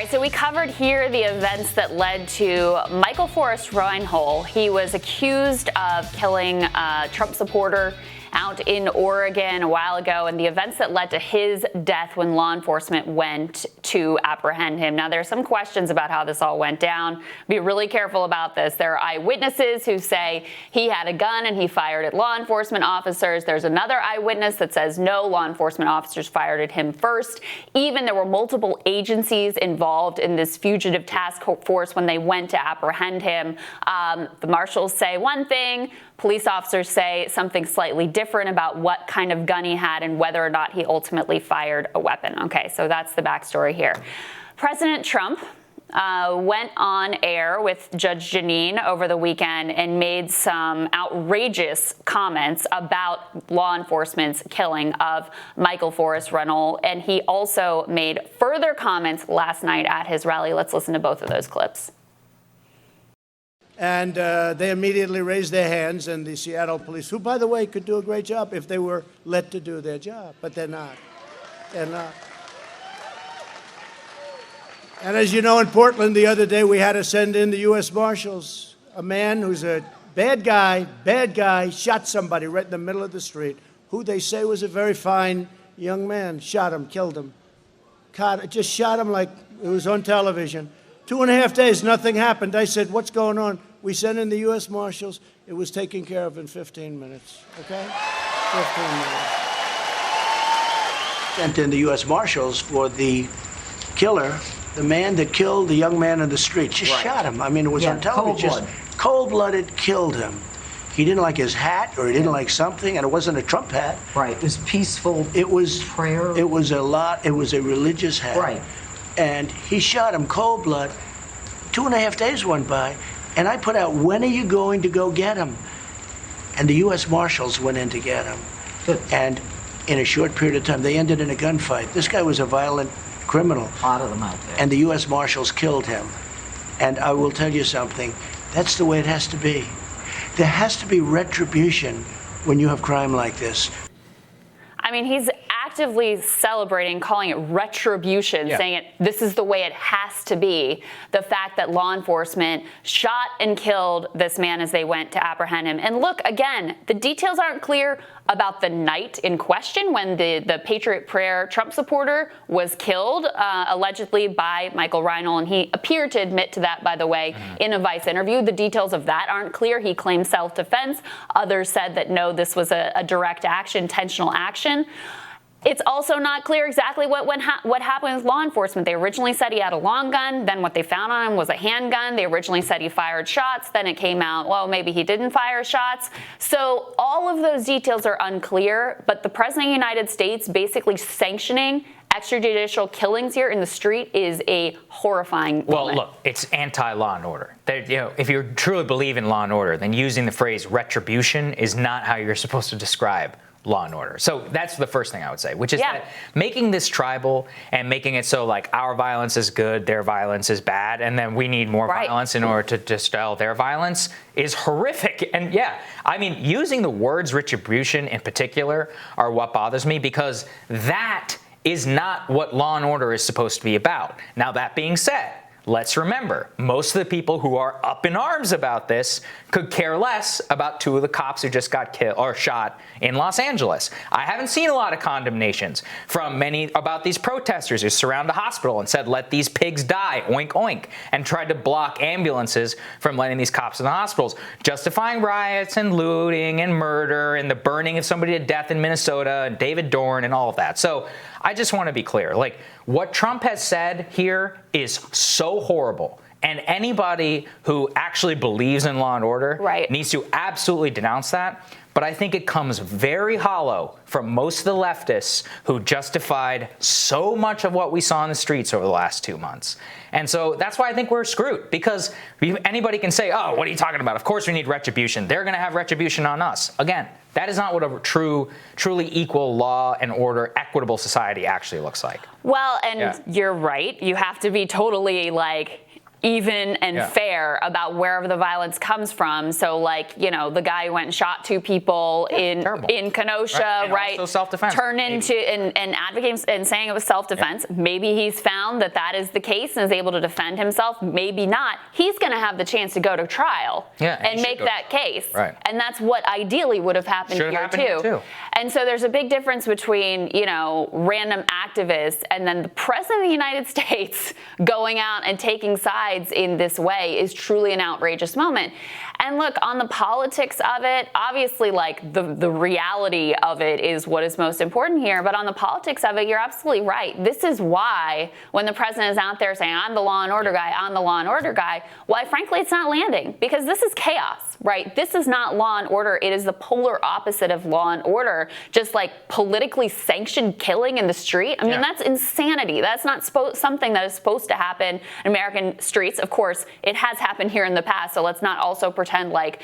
right, so we covered here the events that led to Michael Forest Reinoehl. He was accused of killing a Trump supporter out in Oregon a while ago, and the events that led to his death when law enforcement went to apprehend him. Now, there's some questions about how this all went down. Be really careful about this. There are eyewitnesses who say he had a gun and he fired at law enforcement officers. There's another eyewitness that says no, law enforcement officers fired at him first. Even there were multiple agencies involved in this fugitive task force when they went to apprehend him. The marshals say one thing. Police officers say something slightly different about what kind of gun he had and whether or not he ultimately fired a weapon. Okay, so that's the backstory here. President Trump went on air with Judge Jeanine over the weekend and made some outrageous comments about law enforcement's killing of Michael Forest Reinoehl. And he also made further comments last night at his rally. Let's listen to both of those clips. And they immediately raised their hands, and the Seattle police, who, by the way, could do a great job if they were let to do their job, but they're not. They're not. And as you know, in Portland the other day, we had to send in the US Marshals. A man who's a bad guy, shot somebody right in the middle of the street, who they say was a very fine young man. Shot him, killed him. Just shot him like it was on television. 2.5 days, nothing happened. I said, what's going on? We sent in the US Marshals. It was taken care of in 15 minutes, okay? 15 minutes. Sent in the US Marshals for the killer, the man that killed the young man in the street. Just shot him. I mean, it was on television. Cold-blooded killed him. He didn't like his hat, or he didn't like something, and it wasn't a Trump hat. Right, it was peaceful. It was prayer. It was a religious hat. Right. And he shot him cold blood. 2.5 days went by, and I put out, when are you going to go get him? And the US Marshals went in to get him. Good. And in a short period of time, they ended in a gunfight. This guy was a violent criminal. A lot of them out there. And the US Marshals killed him. And I will tell you something, that's the way it has to be. There has to be retribution when you have crime like this. I mean, he's actively celebrating, calling it retribution, saying this is the way it has to be. The fact that law enforcement shot and killed this man as they went to apprehend him. And look, again, the details aren't clear about the night in question when the Patriot Prayer Trump supporter was killed, allegedly by Michael Reinoehl. And he appeared to admit to that, by the way, in a Vice interview. The details of that aren't clear. He claimed self-defense. Others said that, no, this was a direct action, intentional action. It's also not clear exactly what happened with law enforcement. They originally said he had a long gun. Then what they found on him was a handgun. They originally said he fired shots. Then it came out, well, maybe he didn't fire shots. So all of those details are unclear. But the President of the United States basically sanctioning extrajudicial killings here in the street is a horrifying moment. Look, it's anti-law and order. If you truly believe in law and order, then using the phrase retribution is not how you're supposed to describe law and order. So that's the first thing I would say, which is that making this tribal and making it so like our violence is good, their violence is bad, and then we need more violence in order to dispel their violence is horrific. And I mean, using the words retribution in particular are what bothers me, because that is not what law and order is supposed to be about. Now, that being said, let's remember, most of the people who are up in arms about this could care less about two of the cops who just got killed or shot in Los Angeles. I haven't seen a lot of condemnations from many about these protesters who surrounded the hospital and said, let these pigs die, oink, oink, and tried to block ambulances from letting these cops in the hospitals, justifying riots and looting and murder and the burning of somebody to death in Minnesota and David Dorn and all of that. So I just want to be clear, like, what Trump has said here is so horrible. And anybody who actually believes in law and order needs to absolutely denounce that. But I think it comes very hollow from most of the leftists who justified so much of what we saw in the streets over the last 2 months. And so that's why I think we're screwed, because anybody can say, oh, what are you talking about? Of course we need retribution. They're going to have retribution on us. Again, that is not what a truly equal law and order, equitable society actually looks like. Well, and you're right. You have to be totally even and fair about wherever the violence comes from. So, like, you know, the guy who went and shot 2 people in Kenosha, right? Also self-defense. Turn into and advocating and saying it was self-defense. Yeah. Maybe he's found that is the case and is able to defend himself. Maybe not. He's going to have the chance to go to trial and make that case. Right. And that's what ideally would have happened here too. And so there's a big difference between, you know, random activists and then the president of the United States going out and taking sides in this way is truly an outrageous moment. And look, on the politics of it, obviously, like, the reality of it is what is most important here. But on the politics of it, you're absolutely right. This is why when the president is out there saying, I'm the law and order guy, I'm the law and order guy, why, frankly, it's not landing. Because this is chaos, right? This is not law and order. It is the polar opposite of law and order. Just like politically sanctioned killing in the street. I mean, that's insanity. That's not something that is supposed to happen in American streets. Of course, it has happened here in the past. So let's not also pretend like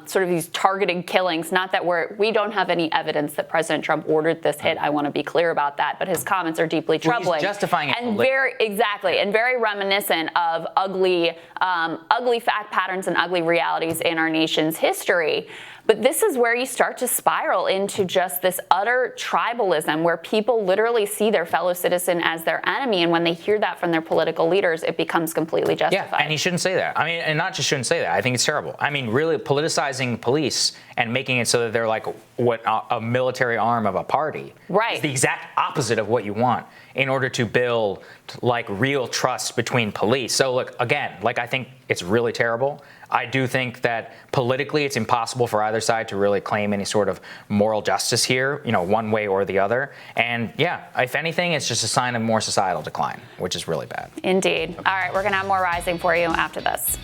sort of these targeted killings. Not that we don't have any evidence that President Trump ordered this hit. I want to be clear about that. But his comments are deeply troubling. Well, he's justifying it. And very reminiscent of ugly fact patterns and ugly realities in our nation's history. But this is where you start to spiral into just this utter tribalism where people literally see their fellow citizen as their enemy. And when they hear that from their political leaders, it becomes completely justified. Yeah, and he shouldn't say that. I mean, and not just shouldn't say that. I think it's terrible. I mean, really politicizing police and making it so that they're like what a military arm of a party. Right. Is the exact opposite of what you want in order to build like real trust between police. So look, again, like, I think it's really terrible. I do think that politically it's impossible for either side to really claim any sort of moral justice here, you know, one way or the other. And yeah, if anything, it's just a sign of more societal decline, which is really bad. Indeed. All right, we're going to have more Rising for you after this.